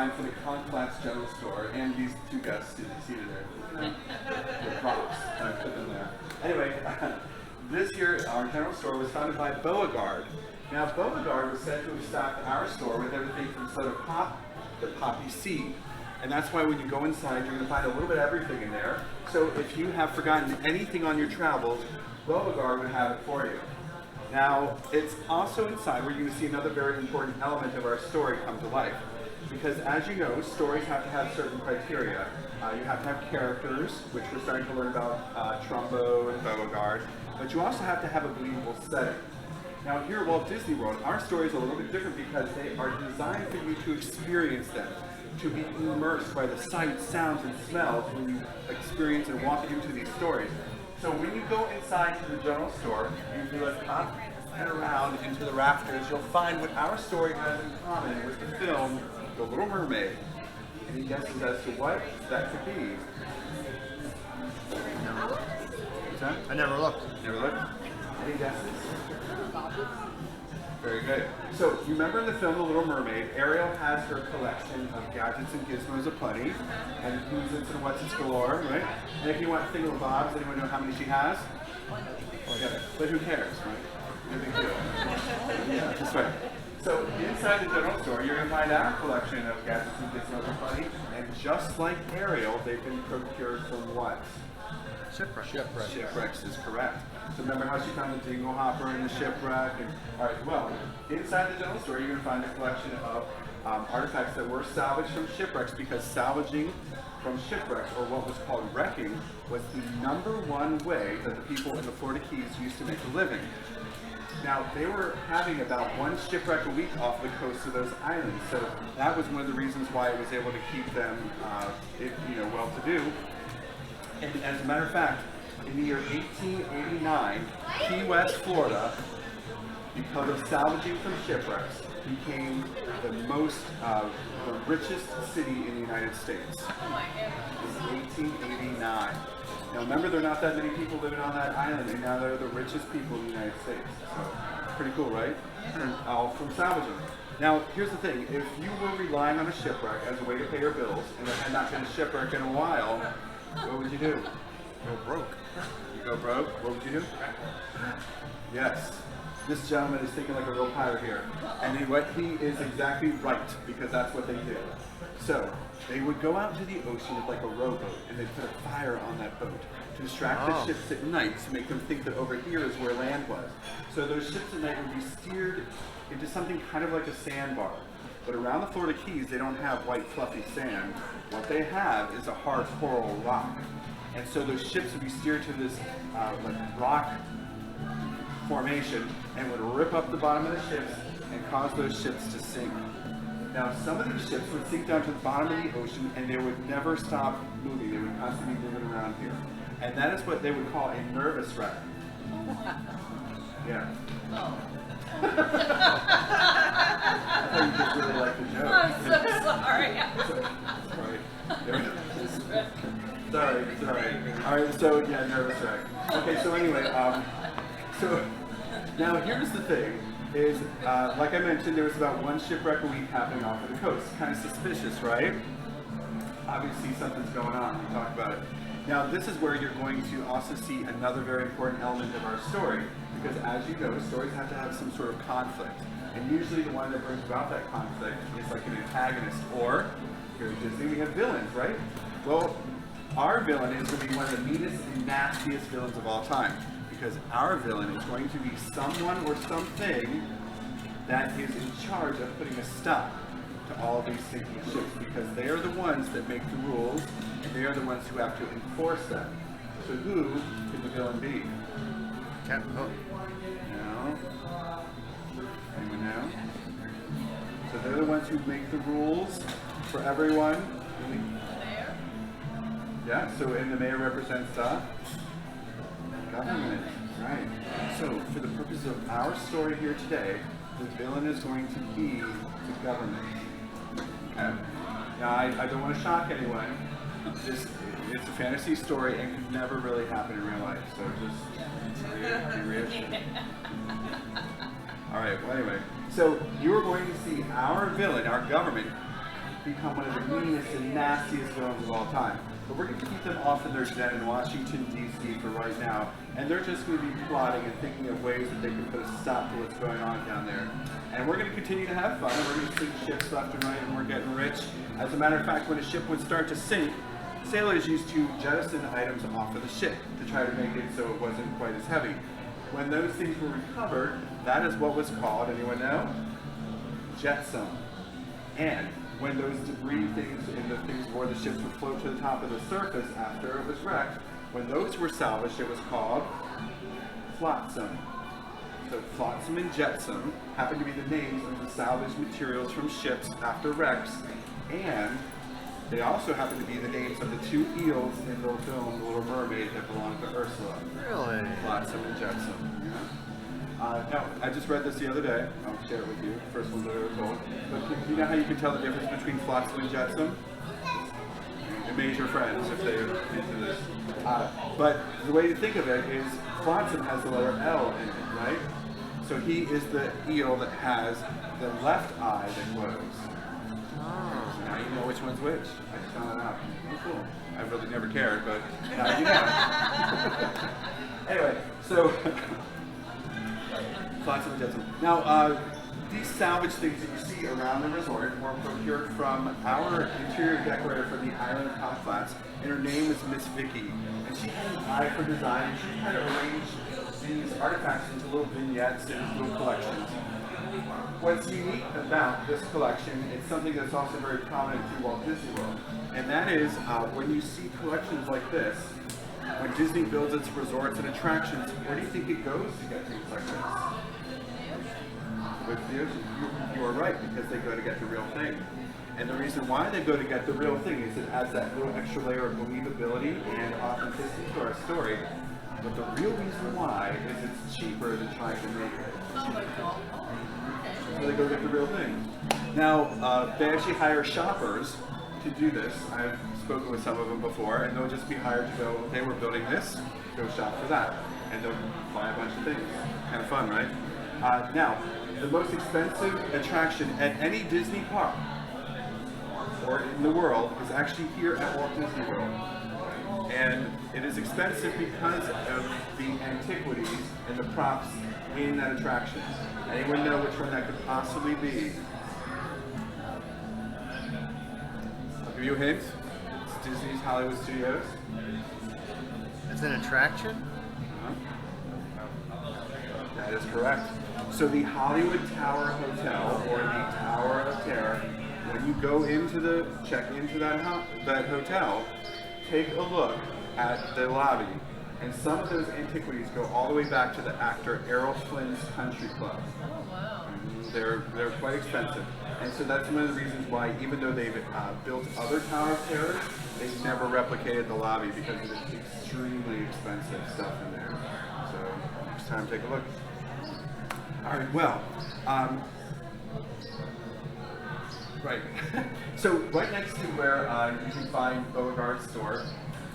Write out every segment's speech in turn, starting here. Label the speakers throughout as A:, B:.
A: line for the Conch General Store and these two guests seated there. The props, I put them there. Anyway, this year our general store was founded by Beauregard. Now Beauregard was said to have stocked our store with everything from soda pop to poppy seed. And that's why when you go inside, you're going to find a little bit of everything in there. So if you have forgotten anything on your travels, Beauregard would have it for you. Now, it's also inside where you're going to see another very important element of our story come to life. Because as you know, stories have to have certain criteria. You have to have characters, which we're starting to learn about Trumbo and Beauregard, but you also have to have a believable setting. Now here at Walt Disney World, our stories are a little bit different because they are designed for you to experience them, to be immersed by the sights, sounds, and smells when you experience and walk into these stories. So when you go inside to the general store, you do like up and around into the rafters, you'll find what our story has in common with the film The Little Mermaid. Any guesses as to what that could be? What's that?
B: I never looked.
A: Never looked? Any guesses? Very good. So, you remember in the film The Little Mermaid, Ariel has her collection of gadgets and gizmos aplenty, and who's its and what's its galore, right? And if you want thingamabobs, anyone know how many she has? Yeah, but who cares, right? No big deal. Yeah, that's right. So, inside the general store, you're going to find our collection of gadgets and gizmos aplenty, and just like Ariel, they've been procured from what?
B: Shipwrecks.
A: Shipwrecks is correct. So remember how she found the dingle hopper in the shipwreck? And, all right, well, inside the general store, you're going to find a collection of artifacts that were salvaged from shipwrecks because salvaging from shipwrecks, or what was called wrecking, was the #1 way that the people in the Florida Keys used to make a living. Now, they were having about 1 shipwreck a week off the coast of those islands, so that was one of the reasons why it was able to keep them, well-to-do. And as a matter of fact, in the year 1889, Key West, Florida, because of salvaging from shipwrecks, became the richest city in the United States.
C: Oh my goodness.
A: In 1889. Now remember, there are not that many people living on that island, and now they're the richest people in the United States. So, pretty cool, right? All from salvaging. Now, here's the thing. If you were relying on a shipwreck as a way to pay your bills, and there had not been a shipwreck in a while, what would you do?
B: Go broke.
A: You go broke? What would you do? Yes. This gentleman is thinking like a real pirate here. And he is exactly right, because that's what they did. So, they would go out to the ocean with like a rowboat, and they'd put a fire on that boat to distract the ships at night to make them think that over here is where land was. So those ships at night would be steered into something kind of like a sandbar. But around the Florida Keys, they don't have white fluffy sand. What they have is a hard coral rock. And so those ships would be steered to this rock formation and would rip up the bottom of the ships and cause those ships to sink. Now, some of these ships would sink down to the bottom of the ocean and they would never stop moving. They would constantly be moving around here. And that is what they would call a nervous wreck. Yeah.
C: Oh.
A: I thought you just really liked the joke.
C: I'm so sorry.
A: Sorry. All right, so yeah, nervous wreck. Okay, so anyway, so now here's the thing, is like I mentioned, there was about 1 shipwreck a week happening off of the coast. Kind of suspicious, right? Obviously something's going on. We talk about it. Now this is where you're going to also see another very important element of our story, because as you know, stories have to have some sort of conflict. And usually the one that brings about that conflict is like an antagonist, or here at Disney we have villains, right? Well, our villain is going to be one of the meanest and nastiest villains of all time, because our villain is going to be someone or something that is in charge of putting a stop to all of these sinking ships, because they are the ones that make the rules, and they are the ones who have to enforce them. So who could the villain be?
B: Captain Hook.
A: No? Anyone know? So they're the ones who make the rules for everyone.
C: Mayor?
A: Yeah, so and the mayor represents the government, right? So for the purpose of our story here today, the villain is going to be the government. Okay? Now I don't want to shock anyone. It's a fantasy story and could never really happen in real life. So just be reassured. All right. Well, anyway, so you are going to see our villain, our government, become one of the meanest and nastiest villains of all time. But we're going to keep them off in their den in Washington, D.C. for right now, and they're just going to be plotting and thinking of ways that they can put a stop to what's going on down there. And we're going to continue to have fun, and we're going to sink ships left and right, and we're getting rich. As a matter of fact, when a ship would start to sink, sailors used to jettison items off of the ship to try to make it so it wasn't quite as heavy. When those things were recovered, that is what was called, anyone know? Jetsam. And when those debris things and the things where the ships would float to the top of the surface after it was wrecked, when those were salvaged, it was called flotsam. So flotsam and jetsam happen to be the names of the salvaged materials from ships after wrecks, and they also happen to be the names of the two eels in the film The Little Mermaid that belonged to Ursula.
B: Really?
A: Flotsam and jetsam. Yeah. Now, I just read this the other day. I'll share it with you. First one that I was told. But do you know how you can tell the difference between flotsam and jetsam? Amaze your friends if they're into this. But the way to think of it is flotsam has the letter L in it, right? So he is the eel that has the left eye that glows. So now you know which one's which. I just found it out. Oh, cool. I really never cared, but now you know. Anyway, so flotsam and jetsam. Now, these salvage things that you see around the resort were procured from our interior decorator for the island of Conch Flats, and her name is Miss Vicky. And she had an eye for design, and she had arranged these artifacts into little vignettes and little collections. What's unique about this collection is something that's also very prominent to Walt Disney World, and that is when you see collections like this, when Disney builds its resorts and attractions, where do you think it goes to get things like this? With the ocean. You are right, because they go to get the real thing. And the reason why they go to get the real thing is it adds that little extra layer of believability and authenticity to our story. But the real reason why is it's cheaper than trying to make it.
C: Oh my god.
A: So they go get the real thing. Now, they actually hire shoppers to do this. I've spoken with some of them before, and they'll just be hired to go, okay, we're building this, go shop for that. And they'll buy a bunch of things. Kind of fun, right? Now, the most expensive attraction at any Disney park or in the world is actually here at Walt Disney World. And it is expensive because of the antiquities and the props in that attraction. Anyone know which one that could possibly be? I'll give you a hint. It's Disney's Hollywood Studios.
B: It's an attraction?
A: That is correct. So the Hollywood Tower Hotel, or the Tower of Terror, when you go into check into that hotel, take a look at the lobby, and some of those antiquities go all the way back to the actor Errol Flynn's Country Club.
C: Oh wow.
A: They're quite expensive, and so that's one of the reasons why, even though they've built other Tower of Terrors, they've never replicated the lobby because of the extremely expensive stuff in there. So next time, take a look. All right, well, right. So right next to where you can find Beauregard's store,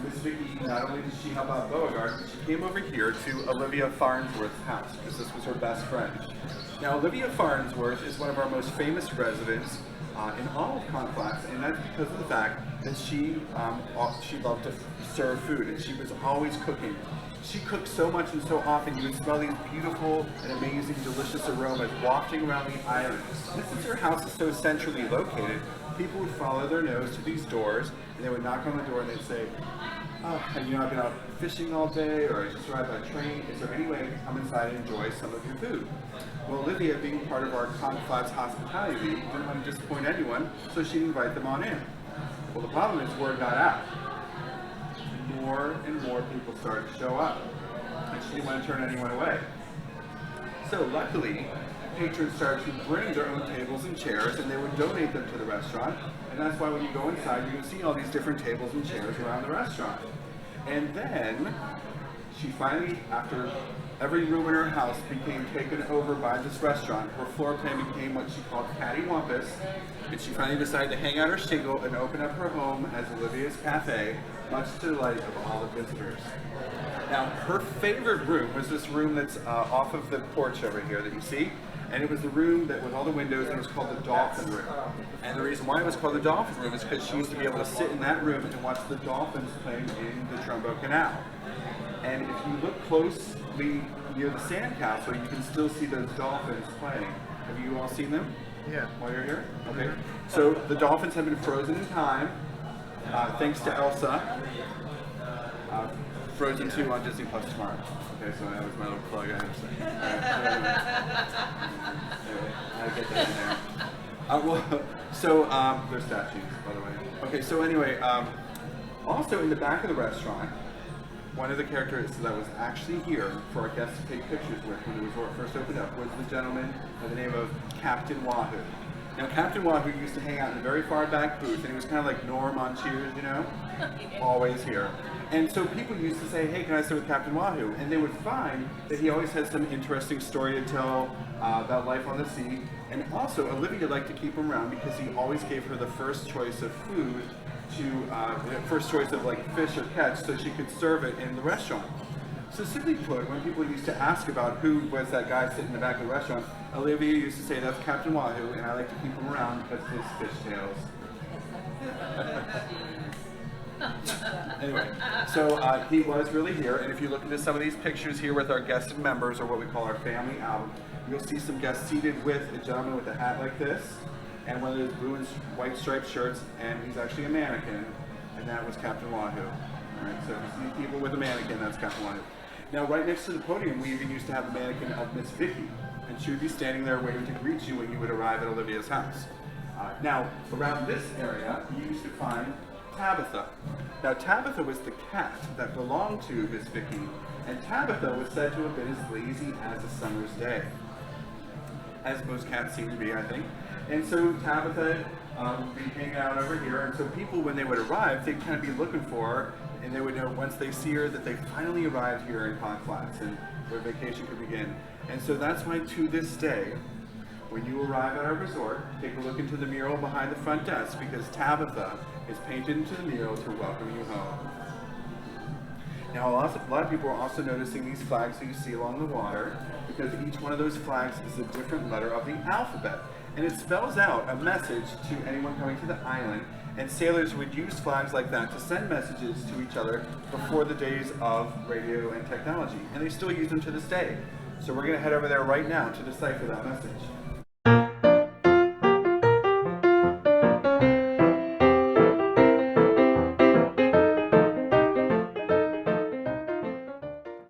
A: Miss Vicky, not only did she help out Beauregard, but she came over here to Olivia Farnsworth's house, because this was her best friend. Now, Olivia Farnsworth is one of our most famous residents in all of Conch Flats, and that's because of the fact that she loved to serve food, and she was always cooking. She cooked so much and so often, you would smell these beautiful and amazing, delicious aromas wafting around the island. And since her house is so centrally located, people would follow their nose to these doors, and they would knock on the door and they'd say, oh, have you not been out fishing all day, or just arrived by train? Is there any way to come inside and enjoy some of your food? Well, Olivia, being part of our Conch Flats hospitality league, didn't want to disappoint anyone, so she'd invite them on in. Well, the problem is word got out. More and more people started to show up, and she didn't want to turn anyone away. So luckily, patrons started to bring their own tables and chairs, and they would donate them to the restaurant, and that's why when you go inside, you can see all these different tables and chairs around the restaurant. And then, she finally, after every room in her house became taken over by this restaurant, her floor plan became what she called cattywampus, and she finally decided to hang out her shingle and open up her home as Olivia's Cafe, much to the delight of all the visitors. Now, her favorite room was this room that's off of the porch over here that you see, And it was the room that with all the windows, and it was called the Dolphin Room. And the reason why it was called the Dolphin Room is because she used to be able to sit in that room and watch the dolphins playing in the Trumbo Canal. And if you look closely near the sandcastle, you can still see those dolphins playing. Have you all seen them?
B: Yeah.
A: While you're here? Okay. So the dolphins have been frozen in time, thanks to Elsa. Frozen 2 on Disney Plus tomorrow. Okay, so that was my little plug I had to say. Anyway, I get that in there. They're statues, by the way. Okay, so anyway, also in the back of the restaurant, one of the characters that was actually here for our guests to take pictures with when the resort first opened up was the gentleman by the name of Captain Wahoo. Now, Captain Wahoo used to hang out in a very far back booth, and he was kind of like Norm on Cheers, you know? Always here. And so people used to say, hey, can I sit with Captain Wahoo? And they would find that he always had some interesting story to tell about life on the sea. And also, Olivia liked to keep him around because he always gave her the first choice of food first choice of like fish or catch so she could serve it in the restaurant. So simply put, when people used to ask about who was that guy sitting in the back of the restaurant, Olivia used to say, that's Captain Wahoo, and I like to keep him around because of his fishtails. Anyway, so he was really here, and if you look into some of these pictures here with our guested members, or what we call our family album, you'll see some guests seated with a gentleman with a hat like this, and one of those blue and white striped shirts, and he's actually a mannequin, and that was Captain Wahoo. All right, so if you see people with a mannequin, that's Captain Wahoo. Now, right next to the podium, we even used to have a mannequin of Miss Vicky, and she would be standing there waiting to greet you when you would arrive at Olivia's house. Now, around this area, you used to find Tabitha. Now, Tabitha was the cat that belonged to Miss Vicky, and Tabitha was said to have been as lazy as a summer's day, as most cats seem to be, I think. And so Tabitha would be hanging out over here, and so people, when they would arrive, they'd kind of be looking for her, and they would know once they see her that they finally arrived here in Pond Flats, and their vacation could begin. And so that's why, to this day, when you arrive at our resort, take a look into the mural behind the front desk, because Tabitha is painted into the mural to welcome you home. Now, a lot of people are also noticing these flags that you see along the water, because each one of those flags is a different letter of the alphabet. And it spells out a message to anyone coming to the island, and sailors would use flags like that to send messages to each other before the days of radio and technology. And they still use them to this day. So we're going to head over there right now to decipher that message.